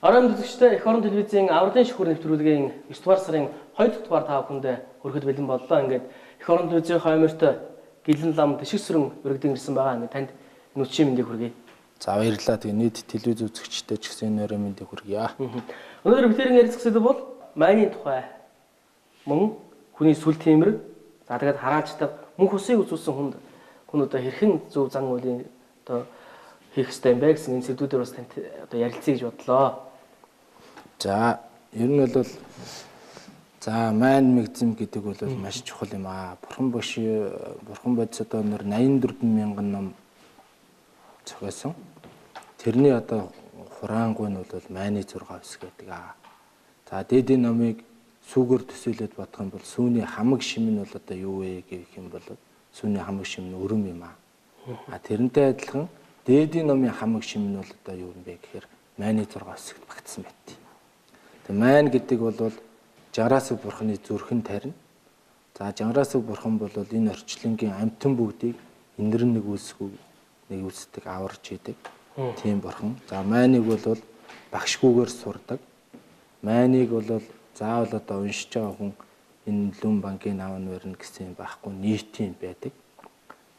Орон үзэгчтэй эх орон телевизийн авралын шүхэр нэвтрүүлгийн 9 дугаар сарын 2 дахь дугаар та бүхэнд хүрэхэд бэлэн боллоо. Ингээд эх орон телевизийн хойморт гэлэн лам тишг сүрэн өргөдөн ирсэн байгаа. Ингээд танд нүчийн мэндийг хүргэе. За баярлалаа. Тэгээ нийт телевиз үзэгчтэй ч гэсэн нэрээ мэндийг хүргье. Өнөөдөр битэрийн ярилцах зүйл бол майны тухай. Мөн хүний сүл тиймэр. За тэгээд хараалжтай мөнх усыг үзүүлсэн хүн одоо хэрхэн зөв зан үйлийн одоо хийх ёстой юм бэ гэсэн энэ сэдвүүдээр бас танд одоо ярилцъя гэж бодлоо. За ер нь бол за майн мэгзэм гэдэг бол маш чухал юм аа. Бурхан бодис одоо 84 мянган ном зохиосон. Тэрний одоо хураангуй нь бол майны 6 хэсэг гэдэг аа. За дээдийн номыг сүүгээр төсөөлөд бодох юм бол сүүний хамаг шим нь бол одоо юу вэ гэх юм бол сүүний хамаг шим нь өрөм юм аа. Тэрнтэй адилхан дээдийн номын хамаг шим нь бол одоо юу юм бэ гэхээр майны 6 хэсэгт багтсан байт. Тэгээ майн гэдэг бол Жангараасаг бурханы зүрхэн тарина. За Жангараасаг бурхан бол энэ орчлонгийн амьтан бүгдийг энэрн нэгүсдэг аварж идэг. Тийм бурхан. За майныг бол багшгүйгээр сурдаг. Майныг бол заавал одоо уншиж байгаа хүн энэ лүн банкын аван барина гэсэн юм байхгүй нийтийн байдаг.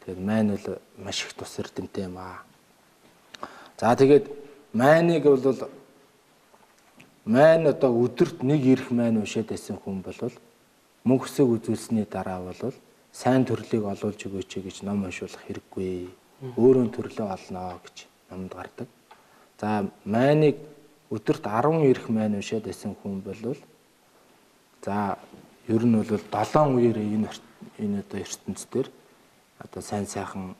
Тэгээд майн бол маш их тус эрдэмтэй юм аа. За тэгээд майныг бол майн одоо өдөрт нэг ирэх майн уншаад байсан хүн бол мөнх усыг үзүүлсний дараа бол сайн төрлийг олуулж өгөөч гэж ном уншуулах хэрэггүй. Өөрөө төрлөө олноо гэж номд гардаг. За майныг өдөрт 10 ирэх майн уншаад байсан хүн бол за ер нь бол 7 үеэр энэ одоо ертөнцийн одоо сайн сайхан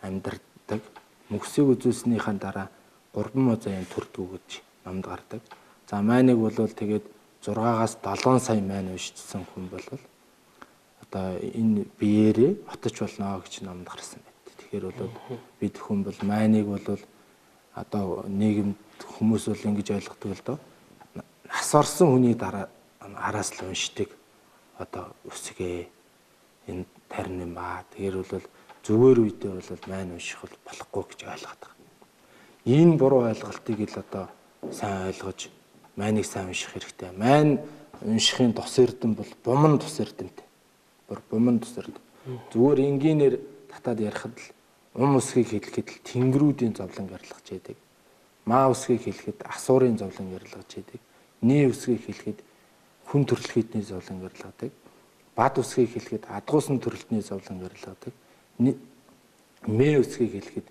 амьдардаг. Мөнх усыг үзүүлснийхэн дараа 3 мозаийн төрдөг гэж номд гардаг. За майныг бол тэгээд 6-аас 7 сая майн уншижсэн хүн бол одоо энэ биеэрээ отож болно гэж номд гарсан байт. Тэгэхээр бол бид хүн бол майныг бол одоо нийгэмд хүмүүс бол ингэж ойлгодог л доо. Нас орсон хүний дараа араас л уншдаг одоо үсгээ энэ тарин юм аа. Тэгэхээр бол зүгээр үедээ бол майн унших болохгүй гэж ойлгоод байгаа. Энэ буруу ойлголтыг л одоо сайн ойлгож майныг сайн унших хэрэгтэй. Майн уншихын тус эрдэм бол буман тус эрдэмтэй. Буман тус эрдэм. Зүгээр энгийнээр татаад ярихад л усгийг хэлэхэд л тэнгэрүүдийн зовлон гарлагч яадаг. Маа усгийг хэлэхэд асуурын зовлон гарлагч яадаг. Нээ усгийг хэлэхэд хүн төрөл хийдний зовлон гарлагдаг. Бад усгийг хэлэхэд адгуусан төрөлтний зовлон гарлагдаг. Мээ усгийг хэлэхэд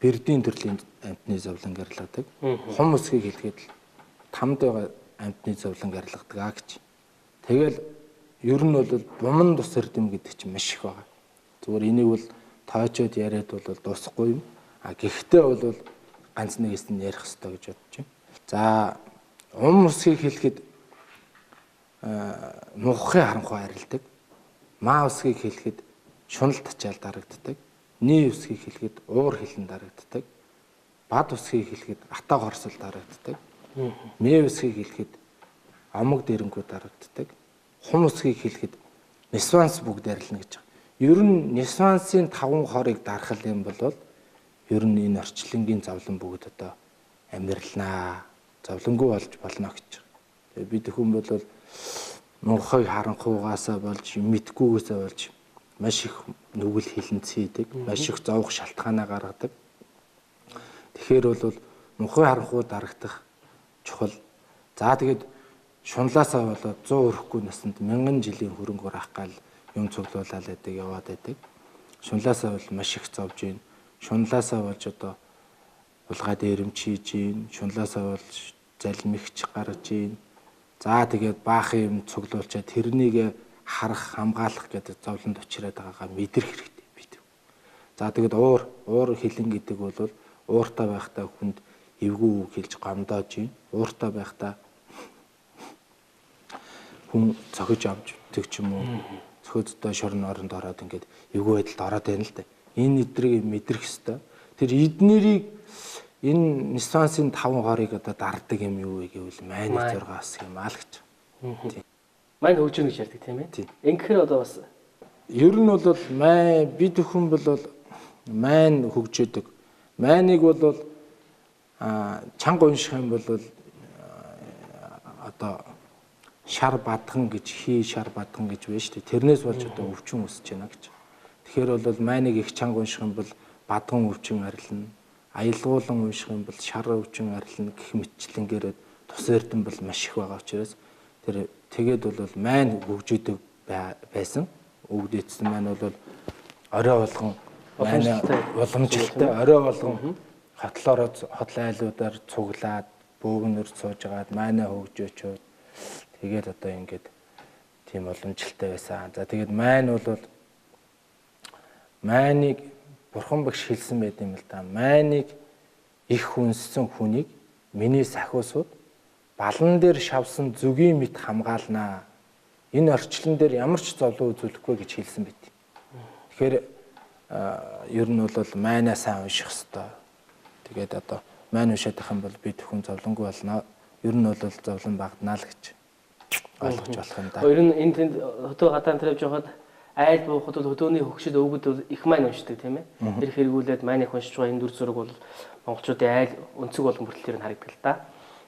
бердийн төрлийн амьтны зовлон гарлагдаг. Хум усгийг хэлэхэд тамд байгаа амьтны зовлон гарлагдаг гэж. Тэгэл ер нь бол буман тус эрдэм гэдэг чинь маш их байгаа. Зүгээр энийг бол тоочоод яриад бол дуусахгүй юм. Гэхдээ бол ганц нэг хэсэг нь ярих хэрэгтэй гэж бодож байна. За усгийг хэлэхэд мухахын харанхуй арилдаг. Маа усгийг хэлэхэд шунал тачаал дарагддаг. Нээ усгийг хэлэхэд уур хилэн дарагддаг. Бад усгийг хэлэхэд атаа горсол дарагддаг. Мээ усгийг хэлэхэд амаг дэрэнгүү дарагддаг. Хум усгийг хэлэхэд нисванс бүгд арилна гэж байгаа. Ер нь нисвансын 5 хорыг дарах юм бол ер нь энэ орчлонгийн зовлон бүгд одоо амьдралнаа зовлонгүй болж болно гэж. Тэгээ бид хүн бол мухаг харанхуугаасаа болж мэдгүйгээсээ болж маш их нүгэл хилэнц хийдэг, маш их зовх шалтгаанаа гаргадаг. Тэгэхээр бол мухаг харанхуй дарагдах чухал. За тэгээд шунлаасаа болоод 100 хүрэхгүй наснд 1000 жилийн хөрөнгөөр ах гал юм цуглуулаад байдаг, яваад байдаг. Шунлаасаа бол маш их зовж гин. Шунлаасаа болж одоо улгаа дээрэмч хийж гин. Шунлаасаа болж залмигч гаргаж гин. За тэгээд баахан юм цуглуулчаад тэрнийг харах, хамгаалах гэдэг зовлонд учраад байгаагаа мэдрэх хэрэгтэй бид. За тэгээд уур хилэн гэдэг бол ууртай байхдаа хүнд эвгүй үг хэлж гомдоож гин. Ууртай байхдаа хүн цохиж авч өгдөг ч юм уу. цөхөөдтэй шорон оронд ороод ингээд эвгүй байдалд ороод байна л да. Энэ эдрийг мэдрэх ёстой. Тэр эднэрийг энэ Нисвансын 5 хорыг одоо дарддаг юм юу вэ гэвэл майны 6 бас юм аа л гэж. Мань хөгжинө гэж ярьдаг тийм ээ. Ингэхээр одоо бас ер нь бол май бид хүн бол майн хөгжөөдөг. Майныг бол чанга унших юм бол одоо шар бадхан гэж шар бадхан гэж байна шүү дээ. Тэрнээс болж одоо өвчин үүсэж байна гэж. Тэгэхээр бол майныг их чанга унших юм бол бадхан өвчин арилна. Аялгуулан унших юм бол шар өвчин арилна гэх мэтчлэнгээр тус эрдэм бол маш их байгаа учраас тэр тэгээд бол майн хөгжөөдөг байсан. Өгдөөцсөн маань бол орой болгон уламжлалтай орой болгон хотл айлуудаар цуглаад бөөгнөр суужгаад майнаа хөгжөөчөөд тэгээд одоо ингээд тийм уламжлалтай байсан. За тэгээд майн бол майныг бурхан багш хэлсэн байт юм л да. Майныг их хүнссэн хүнийг миний сахиусууд балан дээр шавсан зүгийн мэт хамгаалнаа. Энэ орчлон дээр ямар ч зовлон үзүүлэхгүй гэж хэлсэн байт. Тэгэхээр ер нь бол майнаа сайн унших хэрэгтэй. Тэгээд одоо майн уншаад байх юм бол бид хүн зовлонгүй болно. Ер нь бол зовлон багтнаа л гэж ойлгож болох юм да. Ер нь энэ тэнд хөтөө хатаан тэрэж явахад айл буухад бол хөтөөний хөгшөд өвгөд их майн уншдаг тийм ээ. Тэр хэрэгүүлээд майн их уншиж байгаа энэ дүр зураг бол монголчуудын айл өнцөг болгон бүртэл тэр нь харагддаг л да.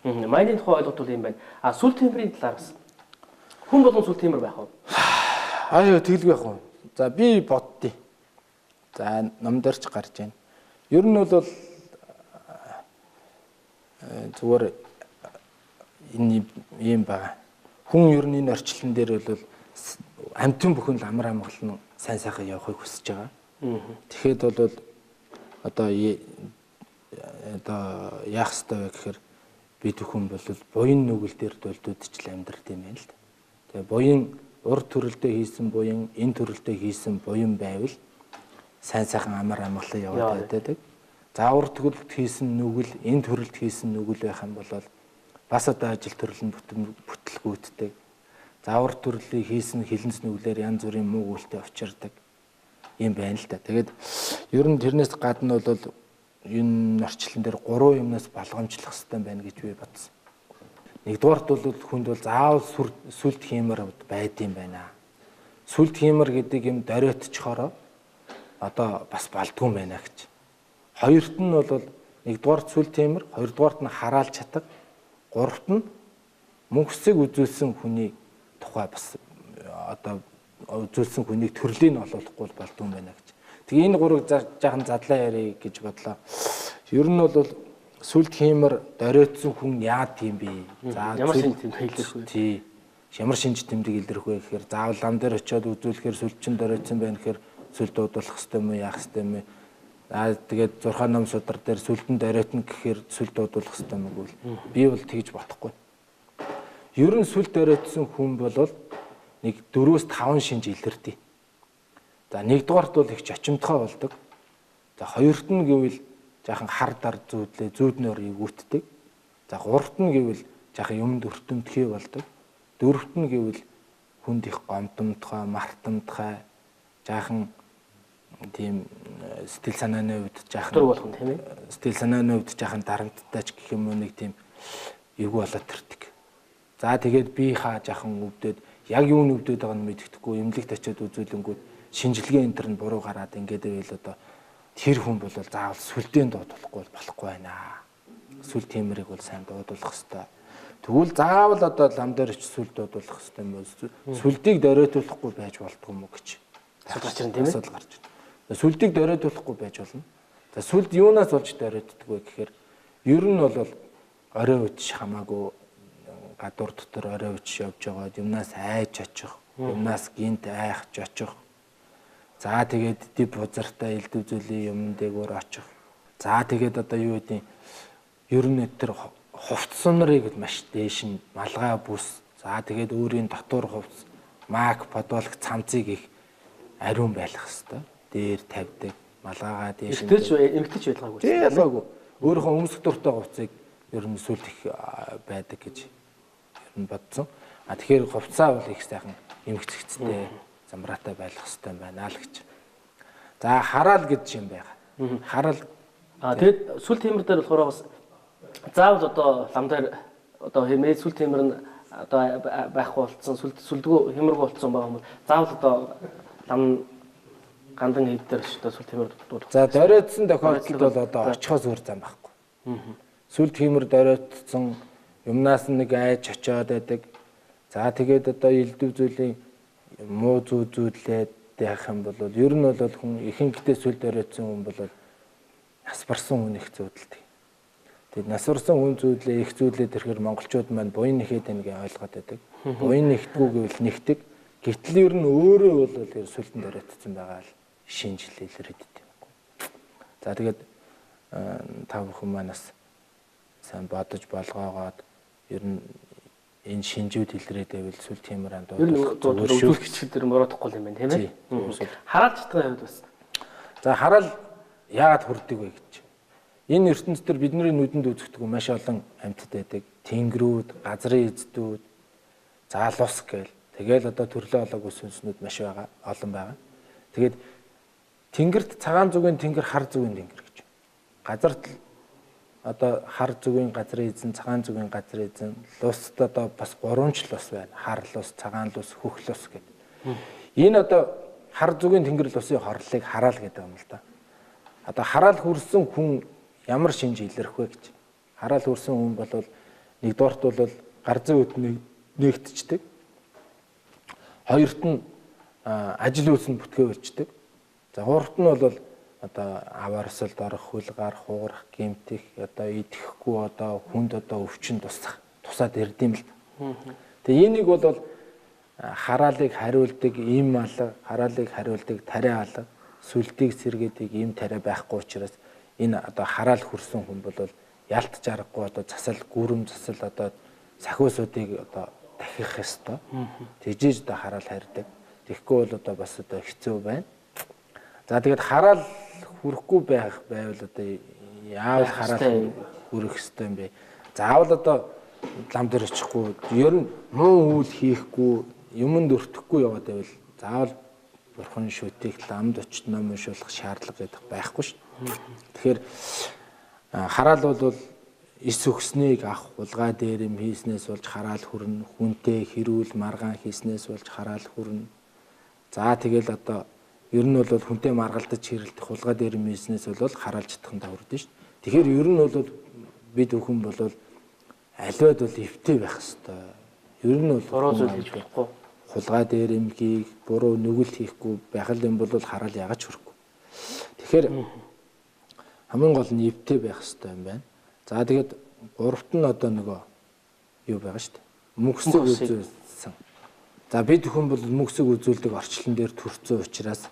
Майны тухай ойлголт бол юм байна. Сүл темперийн талаар бас хүн болгон сүл темпер байх уу? Аюу тэглэг байх уу? За би боддیں۔ За номдорч гарч байна. Ер нь бол зүгээр энэ юм байна. Хүн ер нь энэ орчлон дээр бол амтэн бүхэн л амар амгалан сайн сайхан явахыг хүсэж байгаа. Тэгэхэд бол одоо яах ёстой вэ гэхээр бид бүхэн бол буян нүгэл дээр дөлдөөдчл амьдрт юм байна л да. Тэгээ буян урд төрөлдөө хийсэн буян энэ төрөлдөө хийсэн буян байвал сайн сайхан амар амгалан яваад байдаг. За урд төрөлд хийсэн нүгэл энэ төрөлд хийсэн нүгэл байх юм бол бас одоо ажил төрөл нь бүтлгүүддэг. За урд төрлийг хийсэн хилэнц нүглээр янз бүрийн муу үйлдэл авчирдаг юм байна л да. Тэгээд ер нь тэрнээс гадна бол энэ орчлон дээр 3 юмнаас балгамжлах хэрэгтэй байна гэж би бодсон. Нэгдүгээрт бол хүнд бол заавал сүлд хиймэр байд юм байна. Сүлд хиймэр гэдэг юм дориотчхороо одоо бас балдгүй юм байна гэж. Хоёрт нь бол нэгдүгээрт сүлд хиймэр, хоёрдугаарт нь хараалж чадах, гуравт нь мөнхсийг үзүүлсэн хүний тухай бас одоо үзүүлсэн хүнийг төрлийн олоолохгүй балдгүй юм байна гэж. Тэгээ энэ гурыг жаахан задлаа ярий гэж бодлоо. Ер нь бол сүлд хиймэр дориотсон хүн яа тийм бэ? За ямар шинж тэмдэг илэрх вэ? Тий. Ямар шинж тэмдэг илэрх вэ гэхээр заавал лам дээр очиод үзүүлэхээр сүлдчин дориотсон байна гэхээр сүлд дуудлах хэрэгтэй юм уу, яах хэрэгтэй юм бэ? Тэгээд 6 ном судар дээр сүлдэн дориотно гэхээр сүлд дуудлах хэрэгтэй юм уу? Би бол тэгж бодохгүй. Ер нь сүлд дориотсон хүн бол нэг 4-5 шинж илэрдэг. За нэгдүгээрт бол их чочимтгой болдог. За хоёрт нь гэвэл жаахан хар дар зүүднөр эгүүтдэг. За гуравт нь гэвэл жаахан юмд өртөмтгий болдог. Дөрөвт нь гэвэл хүнд их гомдомтгой, мартамтгай, жаахан тийм сэтгэл санааны үед жаахан дур болгон тийм ээ. Сэтгэл санааны үед жаахан дарамттайч гэх юм уу нэг тийм эвгүй болоод төрдөг. За тэгээд би хаа жаахан өвдөд яг юу өвдөд байгааг нь мэддэхгүй эмнэлэгт очиод үзүүлэнгүүд шинжилгээ энэ төр нь буруу гараад ингээд байвал одоо тэр хүн бол заавал сүлдийн дуудуулахгүй болохгүй байна. Сүлд тиймэрийг бол сайн дуудуулах хэрэгтэй. Тэгвэл заавал одоо лам дээр ч сүлд дуудуулах хэрэгтэй юм уу? Сүлдийг дориотуулахгүй байж болдгоо юм уу гэж. Гарч ирэн тийм ээ. Асуудал гарч ирнэ. Сүлдийг дориотуулахгүй байж болно. За сүлд юунаас болж дориотдаг вэ гэхээр ер нь бол орой үтш хамаагүй гадуур дотор орой үтш явж байгаа юмнаас айж очих, юмнаас гинт айхж очих. За тэгээд дэв бузартай элдв зүйлийн юм дээгүүр очих. За тэгээд одоо юу гэдэг ер нь тэр хувцсан нарыг маш дээш нь малгай бүс. За тэгээд өөрийн дотор хувцс, мак, подолог цамцыг их ариун байлгах хэвээр. Дээр тавьдаг, малгайгаа дээш нь. Эмгтэж байлгаагүй. Тийм ялгаагүй. Өөрийнхөө өмсөх дуртай хувцсыг ер нь сүлд их байдаг гэж ер нь бодсон. А тэгэхээр хувцаа бол их сайхан эмгцэгцтэй. замраатай байх хэрэгтэй байна л гэж. За хараал гэж юм байна. Хараал тэгээд сүл темир дээр болохоор бас заавал одоо лам дээр одоо хэмээ сүл темир нь одоо байхгүй болцсон сүлдгүү хэмэрэг болцсон байгаа юм бол заавал одоо лам гандан хэд дээр ч одоо сүл темир дуудах. За доройтсон тохиолдолд бол одоо очихоос өөр зам байхгүй. Сүл темир доройтсон юмнаас нэг айж очиод байдаг. За тэгээд одоо элдв зүйлийн муу зүүлээд яах юм бол ер нь бол хүн ихэнхдээ сүл доройтсон хүн бол нас барсан хүн их зүүдэлдэг. Тэгээд нас барсан хүн зүүдлээ их зүүдлээ тэрхээр монголчууд маань буян нэхэд байна гэж ойлгоод байдаг. Буян нэгтгүү гэвэл нэгтэг. Гэтэл ер нь өөрөө бол сүлдэн доройтсон байгаа л шинжилэл илэрээд идэв. За тэгээд та бүхэн манаас сайн бодож болгоогоод ер нь энэ шинжүүд илрээд байвал сүл темир анд дуудах үзүүлэгчид тэр мородохгүй юм байна тийм ээ. Хараал читгын хувьд бас. За хараал яагаад хүрдэг вэ гэж. Энэ ертөнцийн дээр бидний нүдэнд үзэгдэх маш олон амьтад байдаг. Тэнгэрүүд, газрын эздүүд, заалус гээл. Тэгэл одоо төрлөө олоогүй сүнснүүд маш байгаа, олон байгаа. Тэгээд тэнгэрт цагаан зүгийн тэнгэр, хар зүгийн тэнгэр гэж. Газарт одоо хар зүгийн газрын эзэн, цагаан зүгийн газрын эзэн, луст одоо бас гуравч лус байна. Хар лус, цагаан лус, хөх лус гэдэг. Энэ одоо хар зүгийн тэнгэр лусын хорлыг хараал гэдэг юм л да. Одоо хараал хүрсэн хүн ямар шинж илэрх вэ гэж. Хараал хүрсэн хүн бол нэгдүгээрт бол гар зүй үтнийг нэгтчдэг. Хоёрт нь ажил үйлс нь бүтгээ өрчдөг. За гуравт нь бол одоо аваарсалд орох, хөл гарах, хугарах, гэмтэх, одоо идэхгүй одоо хүнд одоо өвчин тусаад ирдэм л. Тэгээ энийг бол хараалыг хариулдаг им алга, хараалыг хариулдаг тариа алга, сүлдийг сэргээдэг им тариа байхгүй учраас энэ одоо хараал хүрсэн хүн бол ялт жаргагүй одоо засал, гүрэм засал одоо сахиусуудыг одоо дахих ёстой. Тэжээж одоо хараал харьдаг. Тэгэхгүй бол одоо бас одоо хэцүү байна. За тэгээд хараал хүрэхгүй байвал одоо яавал хараал хүрэх ёстой юм бэ? Заавал одоо лам дээр очихгүй, ер нь муу үйл хийхгүй, юмд өртөхгүй яваад байвал заавал бурхан шүтэх, ламд очиж ном уншуулах шаардлага гэдэг байхгүй шүү. Тэгэхээр хараал бол эс өгснгийг авах, улгаа дээрэм хийснээс болж хараал хүрнэ, хүнтэй хэрүүл маргаан хийснээс болж хараал хүрнэ. За тэгэл одоо ер нь бол хүнтэй маргалдаж хэрэлдэх, улгаа дээрэм хийснээс бол хараал чадхандаа хүрдэн шүү. Тэгэхээр ер нь бол бид бүхэн бол аливаад бол эвтэй байх хэвээр. Ер нь бол буруу зүйл хийж болохгүй. Хулгай дээрэм хийх, буруу нүгэлт хийхгүй байх юм бол хараал ягаж хүрэхгүй. Тэгэхээр хамгийн гол нь эвтэй байх хэрэгтэй юм байна. За тэгээд гуравт нь одоо нөгөө юу байгаа шүү дээ. Мөхсөг үзүүлсэн. За бид хүн бол мөхсөг үзүүлдэг орчлон дээр төрцөө учраас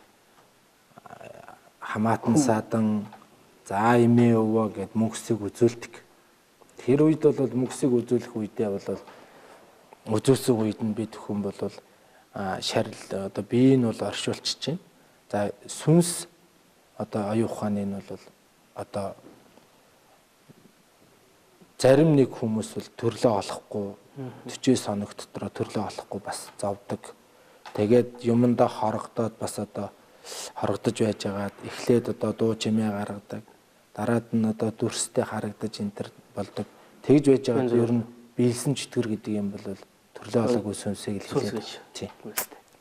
хамаатан садан за эмээ өвөө гэд мөхсөг үзүүлдэг. Тэр үед бол мөхсөг үзүүлэх үедээ бол үзүүлсэн үед нь бид хүн бол шарил одоо бие нь бол оршуулчих чинь. За сүнс одоо оюун ухааны нь бол одоо зарим нэг хүмүүс бол төрлөө олохгүй 40 соног дотроо төрлөө олохгүй бас зовдөг. Тэгээд юмдаа хорогдоод бас одоо хорогдож байж байгаад эхлээд одоо дуу чимээ гаргадаг. Дараад нь одоо дүрстэй харагдаж энтер болдог. Тэгж байж байгаад ер нь биелсэн чөтгөр гэдэг юм бол төрлөө олоогүй сүнсийг л хэлээд. Тийм.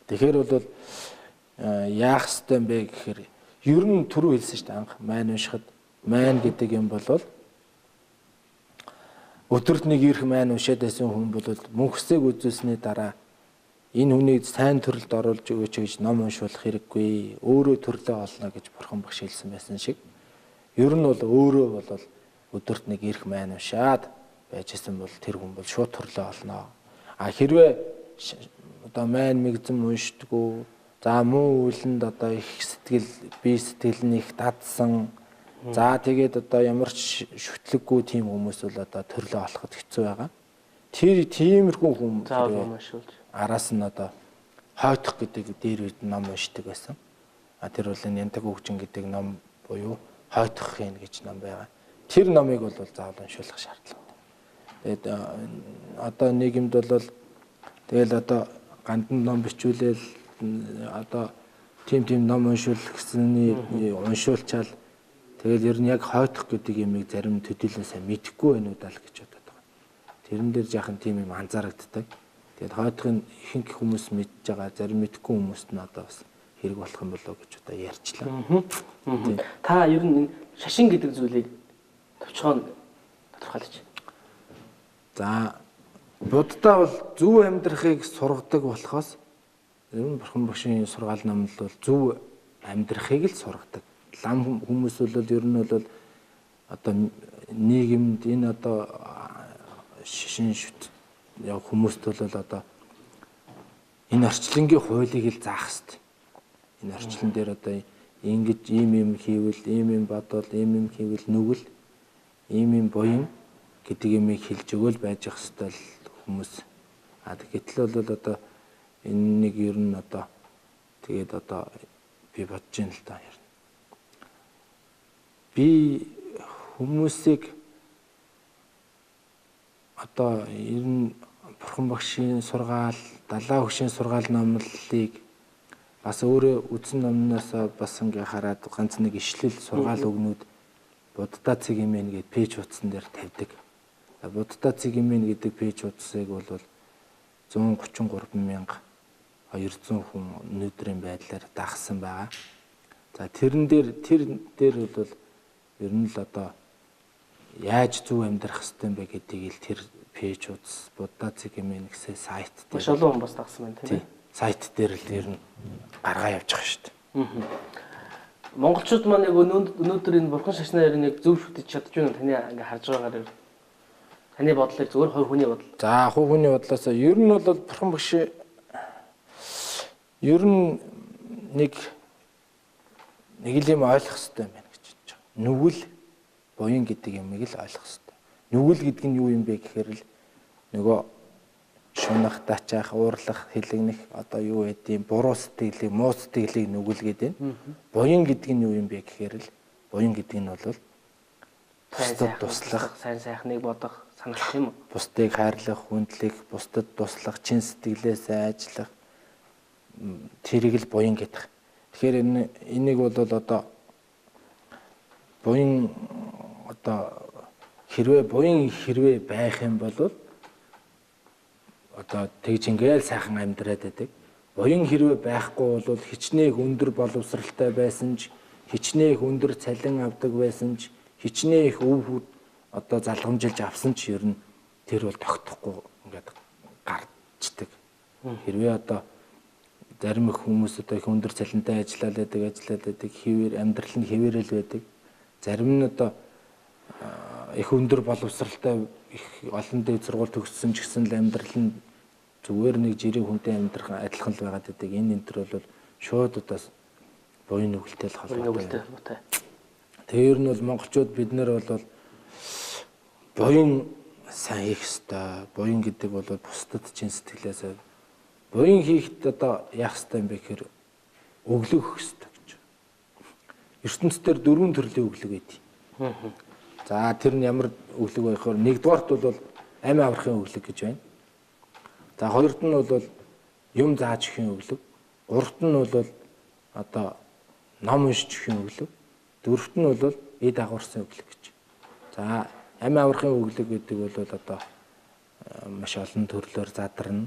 Тэгэхээр бол яах ёстой юм бэ гэхээр ер нь түрүү хэлсэн шүү дээ анх майн уншихад майн гэдэг юм бол өдөрт нэг ирэх майн уншаад байсан хүн бол мөнхсийг үзүүлсний дараа энэ хүнийг сайн төрөлд оруулж өгөөч гэж ном уншуулах хэрэггүй. Өөрөө төрлөө олно гэж бурхан багш хэлсэн байсан шиг. Ер нь бол өөрөө бол өдөрт нэг ирэх майн уншаад байжсэн бол тэр хүн бол шууд төрлөө олно. А хэрвээ одоо майн мэгзэм уншдаггүй, за муу үйлэнд одоо их сэтгэл, бие сэтгэл нь их дадсан. За тэгээд одоо ямар ч шүтлэггүй тийм хүмүүс бол одоо төрлөө олоход хэцүү байгаа. Тэр тиймэрхүү хүн араас нь одоо хойтох гэдэг дээр үед ном уншдаг байсан. А тэр бол энэ янтаг хөгжин гэдэг ном буюу хойтох юм гэж ном байгаа. Тэр номыг бол заавал уншуулах шаардлагатай. Тэгээд одоо нийгэмд бол тэгэл одоо гандан ном бичүүлэл одоо тийм ном уншвал гэсний уншуулчаал тэгэл ер нь яг хойтох гэдэг юмыг зарим төдийлөн сайн мэдэхгүй байна уу даа л гэж бодоод байгаа. Тэрэн дээр жаахан тийм юм анзаарагддаг. Тэгээд хойтохын ихэнх хүмүүс мэдж байгаа, зарим мэдэхгүй хүмүүст нь одоо бас хэрэг болох юм болоо гэж одоо ярьчлаа. Та ер нь шашин гэдэг зүйлийг товчхон тодорхойлж. За буддаа бол зөв амьдрахыг сургадаг болохоос ер нь бурхан багшийн сургаал номд бол зөв амьдрахыг л сургадаг. Лам хүмүүс бол ер нь бол одоо нийгэмд энэ одоо шишин шүт яг хүмүүст бол одоо энэ орчлонгийн хуулийг л заах хэрэгтэй. Энэ орчлон дээр одоо ингэж ийм хийвэл, ийм бодвол, ийм хийвэл нүгэл, ийм буян гэдэг юмыг хэлж өгөөл байж ах хэвэл хүмүүс. Гэтэл бол одоо энэ нэг ер нь одоо тэгээд одоо би бодож байна л да. Би хүмүүсийг одоо ер нь бурхан багшийн сургаал, далаа хөшийн сургаал номлолыг бас өөрөө үдсэн номноос бас ингээ хараад ганц нэг ишлэл сургаал өгнүүд буддаа цэг имэн гэдэг пэйж утсан дээр тавьдаг. Буддаа цэг имэн гэдэг пэйж утсыг бол 133,200 хүн өнөөдрийн байдлаар дагсан байгаа. За тэр дээр бол ер нь л одоо яаж зөв амьдрах ёстой юм бэ гэдгийг л тэр пэйж утас буддаа цэг имэн гэсэн сайт дээр маш олон хүн бас дагсан байна тийм ээ. Сайт дээр л ер нь гаргаа явж байгаа шүү дээ. Монголчууд маань яг өнөөдөр энэ бурхан шашнаар яг зөв шүтэж чадж байна таны ингээ харж байгаагаар таны бодлоор зөвхөн хувь хүний бодол. За хувь хүний бодлоос ер нь бол бурхан багш ер нь нэг л юм ойлгох хэрэгтэй юм байна гэж бодож байгаа. Нүгэл буян гэдэг юмыг л ойлгох хэрэгтэй. Нүгэл гэдэг нь юу юм бэ гэхээр л нөгөө шунах, дачаах, уурлах, хэлэгнэх одоо юу гэдэг буруу сэтгэлийг, муу сэтгэлийг нүгэл гэдэг нь. Буян гэдэг нь юу юм бэ гэхээр л буян гэдэг нь бол бусдад туслах, сайн сайхныг бодох, санах юм уу? Бусдыг хайрлах, хүндлэх, бусдад туслах, чин сэтгэлээс ажиллах тэрийг л буян гэдэг. Тэгэхээр энийг бол одоо буян одоо хэрвээ байх юм бол одоо тэгж ингээл сайхан амьдраад байдаг. Буян хэрвээ байхгүй бол хичнээн өндөр боловсралтай байсан ч, хичнээн өндөр цалин авдаг байсан ч, хичнээн их өв одоо залгамжилж авсан ч ер нь тэр бол тогтохгүй ингээд гарчдаг. Хэрвээ одоо зарим их хүмүүс одоо их өндөр цалинтай ажиллаад байдаг, хэвээр амьдрал нь хэвээрэл байдаг. Зарим нь одоо их өндөр боловсралтай их олон дэд сургууль төгссөн ч гэсэн л амьдрал нь зүгээр нэг жирийн хүнтэй амьдрах адилхан л байгаад байдаг. Энэ энэ төр бол шууд одоо буян нүгэлтэй л холбоотой. Тэр нь бол монголчууд бид нэр бол буян сайн хийх ёстой. Буян гэдэг бол бусдад чин сэтгэлээс буян хийхэд одоо яах ёстой юм бэ гэхээр өглөг өгөх ёстой гэж. ертөнцийн 4 төрлийн өглөг байдаг. За тэр нь ямар өглөг байх вэ? Нэгдүгээрт бол амь аврахын өглөг гэж байна. За хоёрт нь бол юм зааж өхийн өглөг. Гуравт нь бол одоо ном уншиж өхийн өглөг. Дөрөвт нь бол эд агуурсан өглөг гэж. За амь аврахын өглөг гэдэг бол одоо маш олон төрлөөр задарна.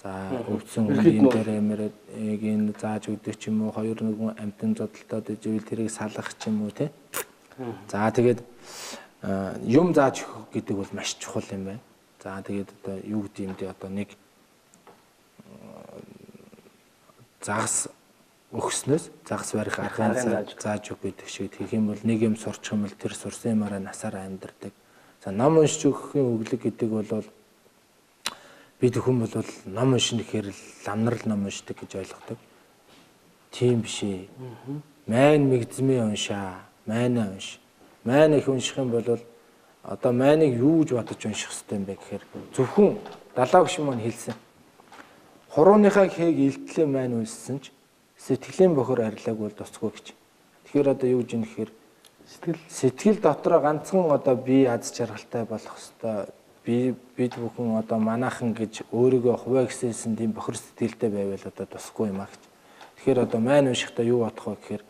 За өвдсөн хүний дээр ямарад энэ зааж өгдөг ч юм уу, хоёр нэгэн амтэн зодтолтоод ижил тэрийг салгах ч юм уу тий. За тэгээд юм зааж өгөх гэдэг бол маш чухал юм байна. За тэгээд одоо юу гэдэг юм те одоо нэг загас өгснөөс загас барих аргын зааж өг гэдэг шиг тэгэх юм бол нэг юм сурчих юм бол тэр сурсан юмараа насаараа амьдардаг. За ном уншиж өгөхийн өглөг гэдэг бол бид хүн бол ном унших гэхээр ламнарл ном уншдаг гэж ойлгодог. Тийм биш ээ. Майн мэгзмээ уншаа, майнаа унш. Майн их унших юм бол одоо майныг юу гэж бодож унших хэрэгтэй юм бэ гэхээр зөвхөн далаа гүшин маань хэлсэн. Хурууныхаа хээг илтлээ майн уншсан ч сэтгэлийн бохор арилааг бол тусгүй гэж. Тэгэхээр одоо юу гэж юм гэхээр сэтгэл дотроо ганцхан одоо бие аз жаргалтай болох хэвээр бид бүхэн одоо манайхан гэж өөрийгөө хуваа гэсээсэн тийм бохир сэтгэлтэй байвал одоо тусахгүй юм а гэж. Тэгэхээр одоо майн уншихдаа юу бодох вэ гэхээр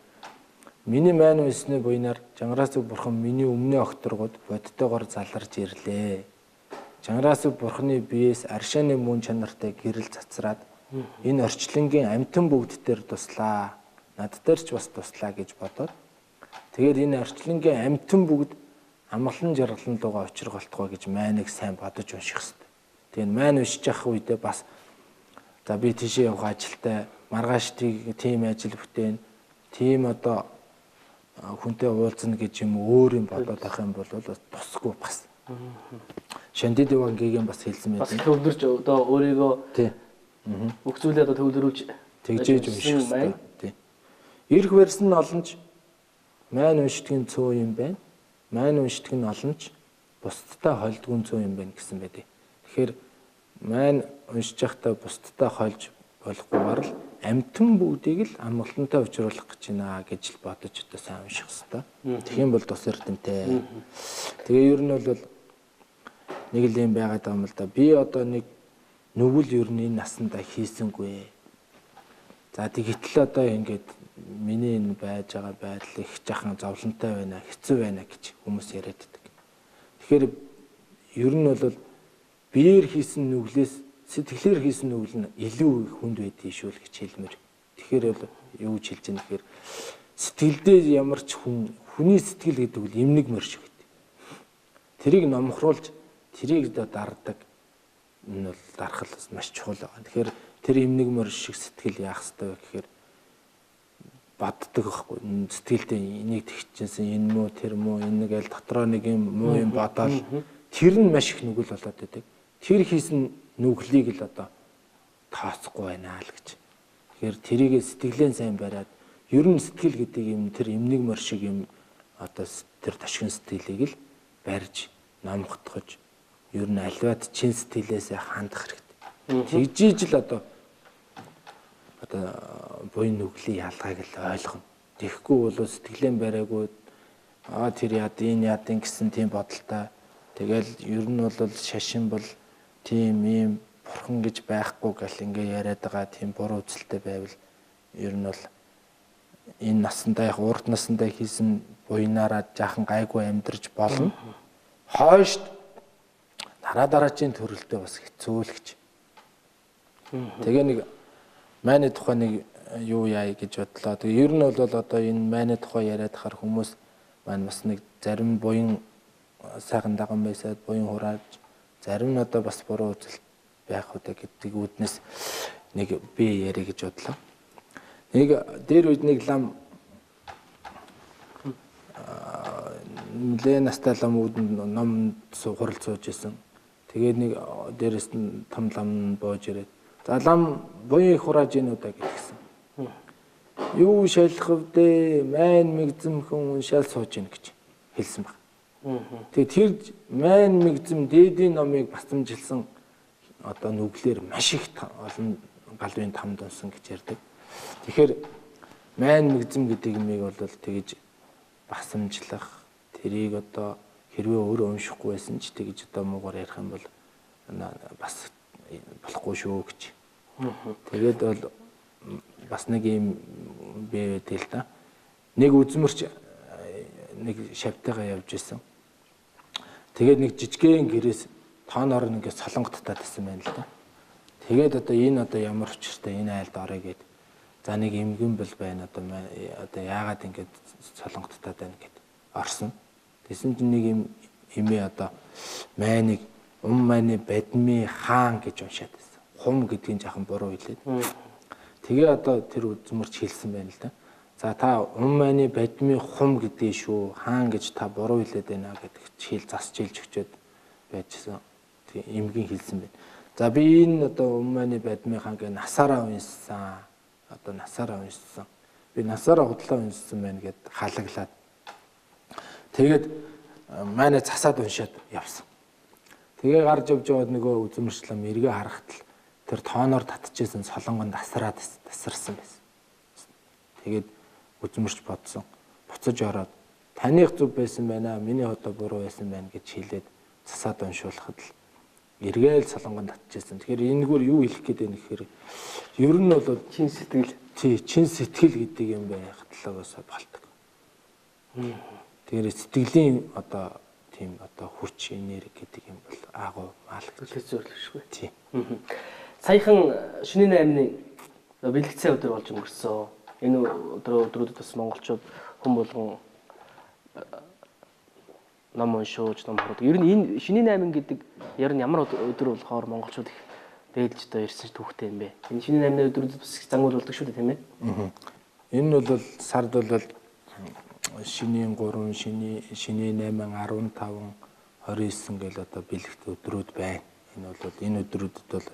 миний майн унсны буйнаар Жанграасүг бурхан миний өмнө огторгод бодтойгоор заларж ирлээ. Жанграасүг бурханы биеэс аршааны мөн чанартай гэрэл цацраад энэ орчлонгийн амтан бүгд дээр туслаа. Над дээр ч бас туслаа гэж бодоод тэгээд энэ орчлонгийн амтан бүгд амгалан жаргалан лугаа учиргалтгоо гэж майныг сайн бодож унших хэрэгтэй. Тэгээд майн уншиж явах үедээ бас за би тийшээ явах ажилтай маргааш тийм ажил бүтээн тийм одоо хүнтэй уулзна гэж юм өөр юм бодоод авах юм бол тусгүй бас. Шандид Вангийн бас хэлсэн байдаг. Бас төвлөрч одоо өөрийгөө тий. бүх зүйлээ одоо төвлөрүүлж тэгжээж унших хэрэгтэй. Тий. Ирэх барьсан нь олонч майн уншдгийн цөө юм байна. Майн уншдаг нь олонч бусдтай хойлдгүй цөө юм байна гэсэн байдаг. Тэгэхээр майн уншиж байхдаа бусдтай хойлж болохгүйгээр л амтан бүгдийг л амгалантай учруулах гэж байна гэж л бодож одоо сайн унших хэрэгтэй. Тэгэх юм бол тус эрдэмтэй. Тэгээ ер нь бол нэг л юм байгаад байгаа юм л да. Би одоо нэг нүгэл ер нь энэ насандаа хийсэнгүй. За тэгэхдээ одоо ингээд миний энэ байж байгаа байдал их жахан зовлонтой байна, хэцүү байна гэж хүмүүс яриад байдаг. Тэгэхээр ер нь бол биеэр хийсэн нүглээс сэтгэлээр хийсэн нүгэл нь илүү их хүнд байдгийг шүү л гэж хэлмээр. Тэгэхээр бол юу гэж хэлж байгаа нэхээр сэтгэлдээ ямар ч хүний сэтгэл гэдэг үл эмнэг мөр шиг гэдэг. Тэрийг номхруулж тэрийг дардаг энэ бол дарахал маш чухал байгаа. Тэгэхээр тэр эмнэг мөр шиг сэтгэл яах ёстой вэ гэхээр баддаг байхгүй. Сэтгэлдээ энийг тэгчихсэн энэ муу тэр муу энэ нэг аль дотроо нэг юм муу юм бодоод тэр нь маш их нүгэл болоод байдаг. Тэр хийсэн нүглийг л одоо тооцохгүй байна л гэж. Тэгэхээр тэрийг сэтгэлэн сайн бариад ер нь сэтгэл гэдэг юм тэр эмнэг мөр шиг юм одоо тэр ташгин сэтгэлийг л барьж номготгож ер нь альваад чин сэтгэлээсээ хандах хэрэгтэй. Тэгжиж л одоо буйн нүглийн ялгааг л ойлгоно. Тэгэхгүй бол сэтгэлэн бариагүй тэр яад энэ яадын гэсэн тийм бодолтой. Тэгэл ер нь бол шашин бол тийм ийм бурхан гэж байхгүй гэл ингээ яриад байгаа тийм буруу үзэлтэй байвал ер нь бол энэ насандаа яг урд насандаа хийсэн буйнаараа жаахан гайгүй амьдарч болно. Хойшд дараачийн төрөлтөө бас хэцүү л гэж. Тэгээ нэг майны тухай нэг юу яа гэж бодлоо. Тэгээ ер нь бол одоо энэ майны тухай яриад хахаар хүмүүс маань бас нэг зарим буян сайхан даган байсаад буян хурааж зарим нь одоо бас буруу үзэлт байх удаа гэдэг үүднээс нэг би яриа гэж бодлоо. Нэг дээр үед нэг лам нэлээд настай лам үүдэн ном хурал сууж исэн. Тэгээд нэг дээрээс нь том лам бууж ирээд за лам буян их хурааж ийн удаа гэдгсэн. Юу шалих вдэ майн мэгзэмхэн уншаал сууж ийн гэж хэлсэн баг. Тэгээд тэр майн мэгзэм дээдийн номыг басамжилсан одоо нүглэр маш их олон галвын тамд унсан гэж ярьдаг. Тэгэхээр майн мэгзэм гэдэг юмыг бол тэгж басамжлах тэрийг одоо хэрвээ өөрөө уншихгүй байсан ч тэгж одоо муугаар ярих юм бол бас болохгүй шүү гэж. Тэгээд бол бас нэг юм бэвэдэл л да. Нэг үзмэрч нэг шавтайгаа явж исэн. Тэгээд нэг жижигхэн гэрээс тооноор ингээд солонготтой тасан байна л да. Тэгээд одоо энэ одоо ямар учиртай энэ айлд орё гэд. За нэг эмгэн бол байна одоо яагаад ингээд солонготтой байна гэд орсон. Тэсэн чинь нэг юм эмээ одоо майныг майны бадми хаан гэж уншаад байсан. Хум гэдгийг жаахан буруу хэлээд. Тэгээ одоо тэр үзмэрч хэлсэн байна л да. За та майны бадми хум гэдгийг шүү. Хаан гэж та буруу хэлээд байна гэдэг хэл засч хэлж өчөөд байжсэн. Тэг эмгэн хэлсэн байна. За би энэ одоо майны бадми хаан гэ насаараа унссан. Одоо насаараа унссан. Би насаараа худлаа унссан байна гэд халаглаад. Тэгээд майнаа засаад уншаад явсан. Тэгээ гарч явж байгаад нөгөө үзмэрчлэн эргээ харахтал тэр тооноор татчихсан солонгонд тасарсан байсан. Тэгээд үзмэрч бодсон. Буцаж ороод таних зүв байсан байна, миний одоо буруу байсан байна гэж хэлээд засаад уншуулахад л эргээл солонгонд татчихсан. Тэгэхээр энэгээр юу хэлэх гээд байна гэхээр ер нь бол чин сэтгэл. чин сэтгэл гэдэг юм байх талаагаас болдог. Тэгэхээр сэтгэлийн одоо тийм одоо хүч энерги гэдэг юм бол агуу мал гэж зөвлөшгүй. Тийм. Саяхан шөнийн 8-ны бэлэгцээ өдөр болж өнгөрсөн. Энэ өдрүүдэд бас монголчууд хүн болгон ном уншууж, ном хараад. Ер нь энэ шөнийн 8 гэдэг ер нь ямар өдөр болохоор монголчууд их дээлж одоо ирсэн түүхтэй юм бэ? Энэ шөнийн 8-ны өдрүүдэд бас зангуул болдог шүү дээ, тийм ээ? Энэ бол сард бол шинийн 3, шинийн 8, 15, 29 гэл одоо бэлэгт өдрүүд байна. Энэ өдрүүдэд бол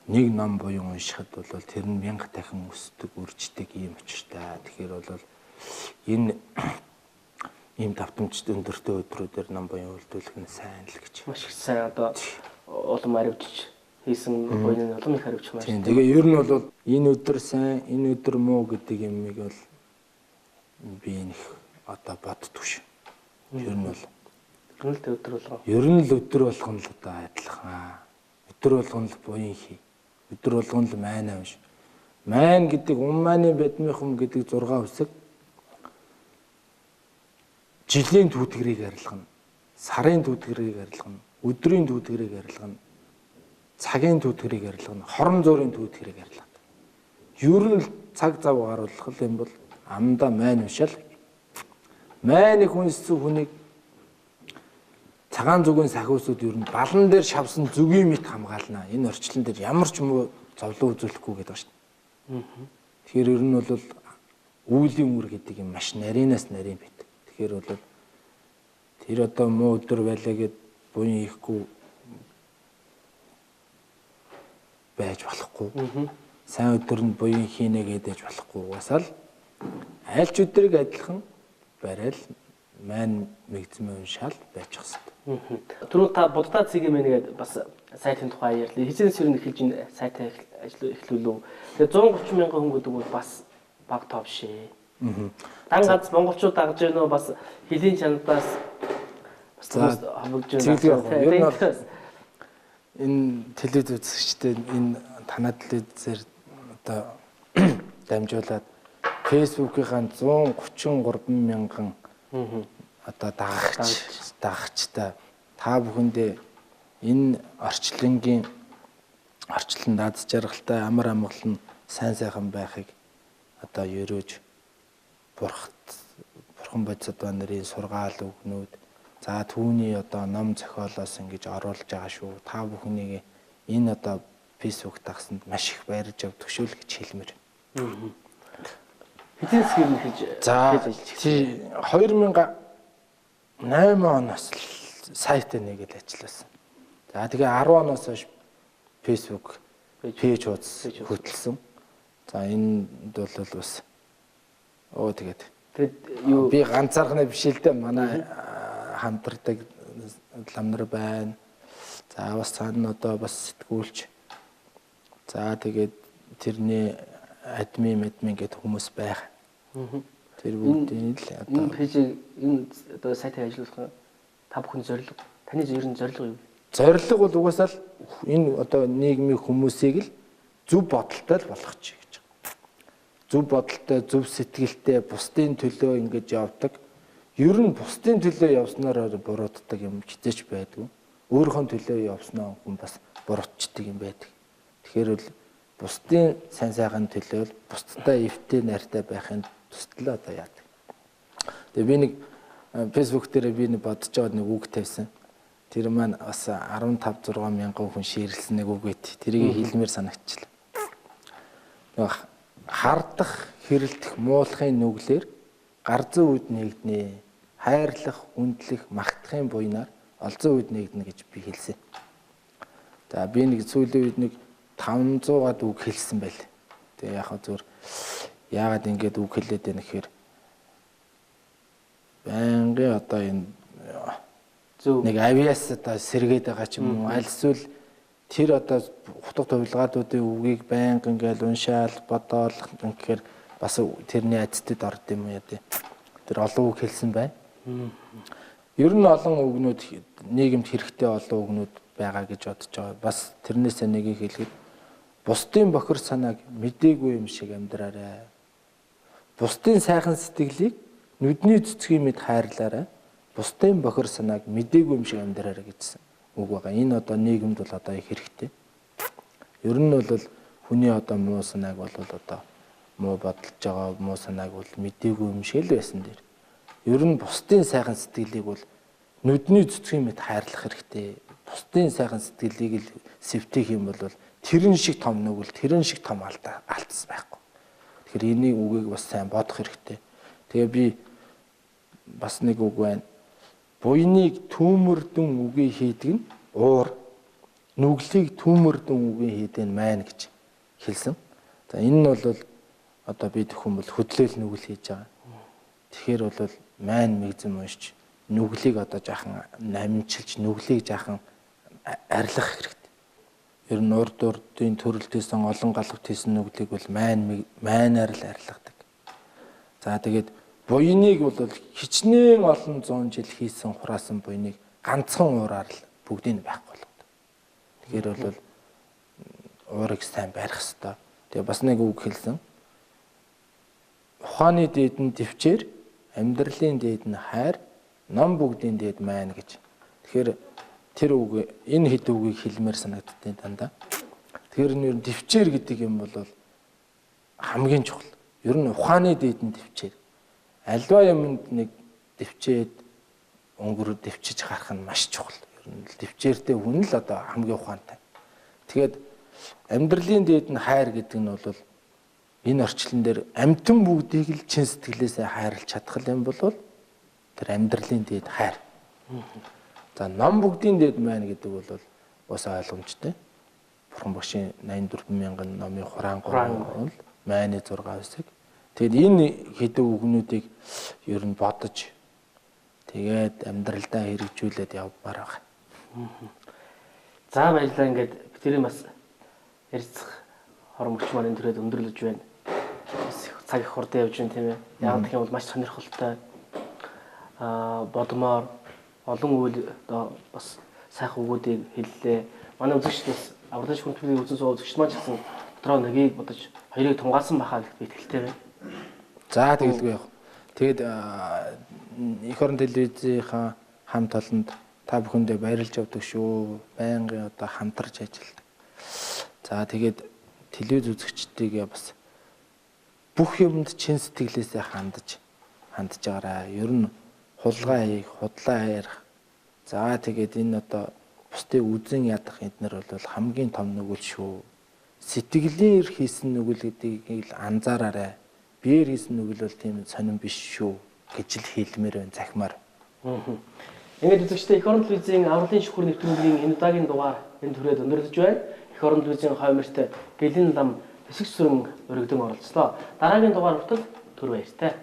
нэг ном буюу уншихад бол тэр нь 1000 дахин өсдөг, үрждэг ийм учиртай. Тэгэхээр бол энэ ийм давтамжт өндөртэй өдрүүдээр ном буюу үйлдвэрлэх нь сайн л гэж. Маш их сайн одоо улам аривч хийсэн буйны улам их аривч маш. Тийм. Тэгээ ер нь бол энэ өдөр сайн, энэ өдөр муу гэдэг юмыг бол би нэг одоо боддгүй ш. Ер нь бол өдөр болгоо. Ер нь л өдөр болгоно л одоо адилхан. Өдөр болгоно л буян хий. Өдөр болгоно л майнаа биш. Майн гэдэг умманы бадмихум гэдэг 6 үсэг жилийн түүтгэрийг арилгана. Сарын түүтгэрийг арилгана. Өдрийн түүтгэрийг арилгана. Цагийн түүтгэрийг арилгана. Хорон зуурын түүтгэрийг арилгана. Ер нь цаг зав гаргах юм бол амдаа майн ушаал. Майныг хүнссэн хүнийг цагаан зүгийн сахиусууд ер нь балан дээр шавсан зүгийн мэт хамгаална. Энэ орчлон дээр ямар ч муу зовлон үзүүлэхгүй гэдэг ба шүү. Тэгэхээр ер нь бол үүлийн үр гэдэг юм маш нарийнаас нарийн байдаг. Тэгэхээр бол тэр одоо муу өдөр байлаа гэд буян ихгүй байж болохгүй. Сайн өдөр нь буян хийнэ гэдэж болохгүй. Угасаал айлч өдрийг адилхан барайл мань мэгзмэн уншаал байж хэвээр. Түрүү та буддаа цэгийн бас сайтын тухай ярьлаа. Хизээс ер нь эхэлж ин сайтаа эхлүүлв. Тэгээ 130 мянган хүн гэдэг бол бас баг тоо биш ээ. Дан ганц монголчууд дагж байна уу бас хэлийн чанадаас бас хавгж байна. Энэ телевиз үзэгчтэй энэ танаа телевизээр одоо дамжуулаад фэйсбүүкийн 133 мянган одоо дагагчтай та бүхэндээ энэ орчлон дад жаргалтай амар амгалан сайн сайхан байхыг одоо ерөөж бурхан бодисод ба нарын сургаал өгнүүд за түүний одоо ном зохиолоос ингэж оруулж байгаа шүү. Та бүхнийг энэ одоо фэйсбүүк дагсанд маш их баярж авч төгшөөл гэж хэлмээр. Хитээс гэр хийж за 2008 оноос сайт нэгээд ажилласан. За тэгээ 10 оноос хойш фэйсбүүк пэйж хөтлсөн. За энд бол бас тэгээд юу би ганцаархнаа биш л дээ манай хамтардаг лам нар байна. За бас цаана одоо бас сэтгүүлч. За тэгээд тэрний админ гэдэг хүмүүс байх. Тэр бүгдийн л одоо энэ пэйжийг энэ одоо сайтыг ажиллуулах та бүхэн зорилго таны ер нь зорилго юу? Зорилго бол угаасаа л энэ одоо нийгмийн хүмүүсийг л зөв бодолтой л болгочих гэж. Зөв бодолтой, зөв сэтгэлтэй, бусдын төлөө ингэж явдаг. Ер нь бусдын төлөө явснараа бурууддаг юм хизээч байдгүй. Өөрийнхөө төлөө явснаа хүн бас буруутчдаг юм байдаг. Тэгэхээр бол бусдын сайн сайхан төлөө бусдтай эвтэй найртай байхын тусдал одоо яадаг. Тэгээ би нэг фэйсбүүк дээр би нэг бодож байгаа нэг үг тавьсан. Тэр маань бас 15-6 мянган хүн шеэрлсэн нэг үг байт. Тэрийг хэлмээр санагчлаа. Нэг хардах, хэрэлдэх муулахын нүглэр гар зүүн үед нэгднэ. Хайрлах, үндлэх, магтахын буйнаар олзон үед нэгднэ гэж би хэлсэн. За би нэг сүүлийн үед нэг 500-аад үг хэлсэн байл. Тэгээ яг зөвөр яагаад ингэж үг хэлээд байна гэхээр байнгын одоо энэ нэг авиас одоо сэргээд байгаа ч юм уу аль эсвэл тэр одоо утга тувилгаадуудын үгийг байнга ингээл уншаал бодоол гэхээр бас тэрний айцтад орд юм яа тий. Тэр олон үг хэлсэн байна. Ер нь олон үгнүүд нийгэмд хэрэгтэй олон үгнүүд байгаа гэж бодож байгаа. Бас тэрнээсээ нэгийг хэлэхэд бусдын бохир санааг мдээгүй юм шиг амьдраарай. Бусдын сайхан сэтгэлийг нүдний цэцгийн мэд хайрлаарай. Бусдын бохир санааг мдээгүй юм шиг амьдраарай гэсэн үг байгаа. Энэ одоо нийгэмд бол одоо их хэрэгтэй. Ер нь бол хүний одоо муу санааг бол одоо муу бодолж байгаа муу санааг бол мдээгүй юм шиг л байсан дээр. Ер нь бусдын сайхан сэтгэлийг бол нүдний цэцгийн мэд хайрлах хэрэгтэй. Бусдын сайхан сэтгэлийг л сэвтэх юм бол тэрэн шиг том нүгэл, тэрэн шиг том алдас байхгүй. Тэгэхээр энийг үгийг бас сайн бодох хэрэгтэй. Тэгээ би бас нэг үг байна. Буйныг түүмэрдэн үгээ хийдэг нь уур, нүглийг түүмэрдэн үгээ хийдэг нь маань гэж хэлсэн. За энэ нь бол одоо бид хүн бол хөдлөөл нүгэл хийж байгаа. Тэгэхээр бол маань мэгзэн уншиж нүглийг одоо жаахан намжилж нүглийг жаахан арилгах хэрэгтэй. Ер нь урд урдын төрөлтөөсөн олон галвт хийсэн нүглийг бол майнаар л арилгадаг. За тэгээд буйныг бол хичнээн олон зуун жил хийсэн хураасан буйныг ганцхан уураар л бүгдийг байхгүй болгодог. Тэгэхээр бол уурыг сайн барих хэрэгтэй. Тэгээ бас нэг үг хэлсэн. Ухааны дээд нь төвчээр, амьдралын дээд нь хайр, ном бүгдийн дээд маань гэж. Тэгэхээр тэр үг энэ хэд үгийг хэлмээр санагдтыг дандаа. Тэгэхээр нэр төвчээр гэдэг юм бол хамгийн чухал. Ер нь ухааны дээд нь төвчээр. Альва юмд нэг төвчээд өнгөрөө төвчиж гарах нь маш чухал. Ер нь төвчээртэй хүн л одоо хамгийн ухаантай. Тэгээд амьдралын дээд нь хайр гэдэг нь бол энэ орчлон дээр амьтан бүгдийг л чин сэтгэлээсээ хайрлах чадах юм бол тэр амьдралын дээд хайр. За ном бүгдийн дээд маань гэдэг бол бас ойлгомжтой. Бурхан багшийн 84,000 номын хураан бол майны 6 хэсэг. Тэгэд энэ хэдэн үгнүүдийг ер нь бодож тэгээд амьдралдаа хэрэгжүүлээд явбаар байгаа. За баярлалаа. Ингээд бидний бас ярилцах хормогч маань энэ төрөд өндөрлөж байна. Цаг их хурдан явж байна тийм ээ. Яг гэх юм бол маш сонирхолтой бодмоор олон үйл одоо бас сайхан үгүүдийг хэллээ. Манай үзэгчдээс авралж хүндлэгийг үзэн суух үзэгчд маань ч гэсэн дотроо нэгийг бодож хоёрыг тунгаасан бахаа гэж би итгэлтэй байна. За тэгэлгүй яг. Тэгэд эх орон телевизийнхаа хамт олонд та бүхэндээ баярлж явдаг шүү. Байнгын одоо хамтарч ажилладаг. За тэгээд телевиз үзэгчдийг бас бүх юмд чин сэтгэлээсээ хандж байгаараа. Ер нь хулгай хийх, худлаа ярих. За тэгээд энэ одоо бусдыг үзэн ядах эднэр бол хамгийн том нүгэл шүү. Сэтгэлээр хийсэн нүгэл гэдгийг л анзаараарай. Биеэр хийсэн нүгэл бол тийм сонирн биш шүү гэж л хэлмээр байна, захимаар. Ингээд үзэгчдээ эх орон телевизийн авралын шүхэр нэвтрүүлгийн энэ удаагийн дугаар энэ төрөд өндөрлөж байна. Эх орон телевизийн хойморт Гэлэн лам хэсэг сүрэн өргөдөн оролцлоо. Дараагийн дугаар хүртэл түр баяртай.